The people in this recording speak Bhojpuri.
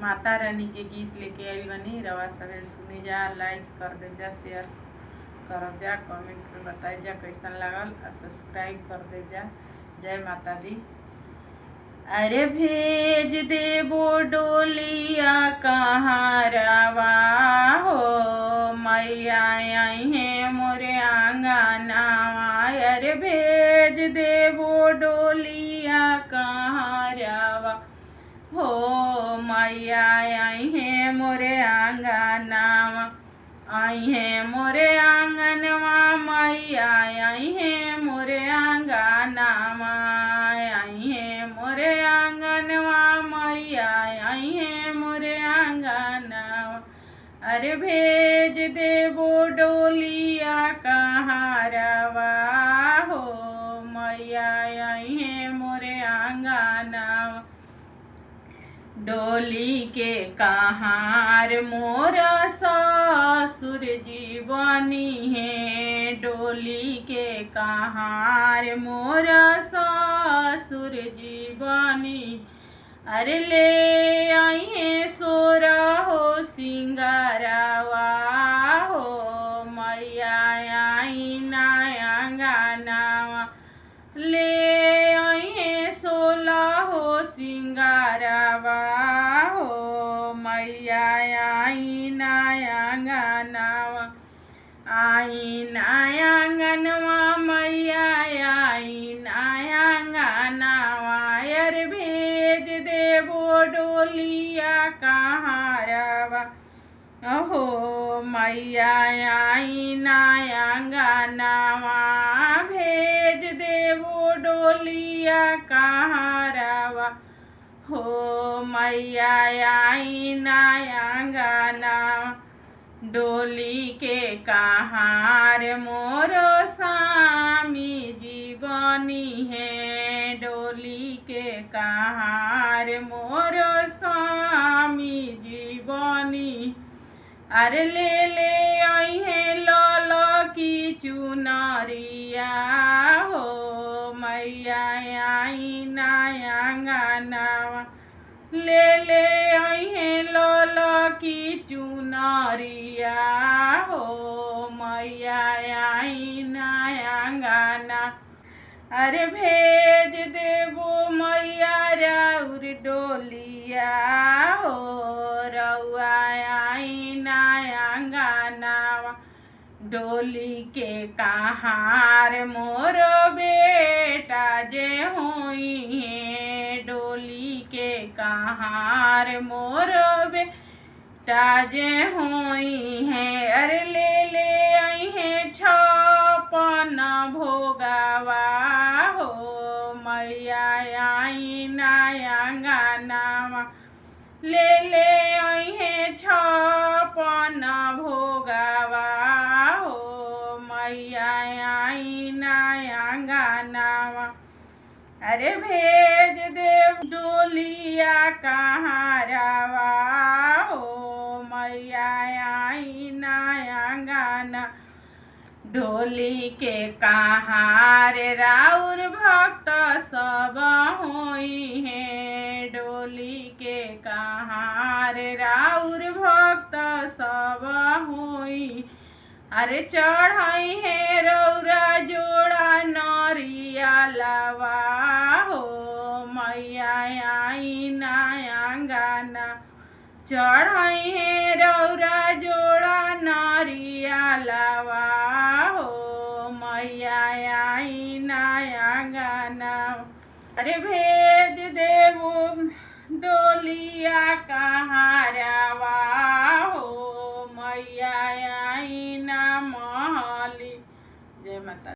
माता रानी के गीत लेके आइल बनी। रवा सभे सुनी जा, लाइक कर दे जा, शेयर कर जा, कमेंट में बताई जा कैसन लागल और सब्सक्राइब कर दे जा। जय माता दी। अरे भेज देबो डोलिया कहाँ रवा हो, मैया आई है मोरे आंगनवा। अरे भेज देबो डोलिया कहाँ रवा हो, मैया आई है मोरे आंगनवा। आई है मोरे आंगनवा, मैया आई है मोरे आंगनवा। आई है मोरे आंगनवा, मैया आई है मोरे आंगनवा। अरे भेज देबो डोलिया कहाँ रवा हो, मैया आई है मोरे आंगनवा। डोली के कहार मोरा ससुर जी बनी है। डोली के कहार मोरा ससुर जी बनी। अरे ले आई है सोरा हो सिंगारवा हो, मैया आई ना आंगनवा। ले आई है सोला हो सिंगारवा हो, मैया आई ना आंगनवा। आई ना आंगनवा, मैया आई ना आंगनवा। अरे भेज देबो डोलिया कहाँ रवा हो, मैया आई ना आंगनवा। भेज देबो डोलिया कहाँ रवा हो, मैया आई ना आंगनवा। डोली के कहार मोरो स्वामी जी बनी है। डोली के कहार मोरो स्वामी जी बनी। अरे ले आई है लाला की चुनरिया हो, मैया आई ना आंगनवा। ले आई है लाला की चुनरिया हो, मैया आई ना आंगनवा। अरे भेज देबो मैया राउर डोलिया हो, रउआ आई ना आंगनवा। डोली के कहार मोरो बेटा जे होई है। डोली के कहार मोरो बेटा जे होई है। अरे ले आई है छपन भोगवा हो, मैया आई ना आंगनवा। ले आई है छपन भोगवा हो, मैया आई ना आंगनवा। अरे भेज दे डोलिया कहाँ रवा हो, मैया आई ना आंगनवा। डोली के कहार राउर भक्त सब होई है। डोली के कहार राउर भक्त सब होई। अरे चढ़ाई है रौरा जोड़ा नरियलवा हो, मैया आई ना आंगनवा। चढ़ाई है रौरा जोड़ा नरियलवा हो, मैया आई ना आंगनवा। अरे भेज देबो डोलिया कहाँ रवा हो, मैया आई ना महली। जय माता।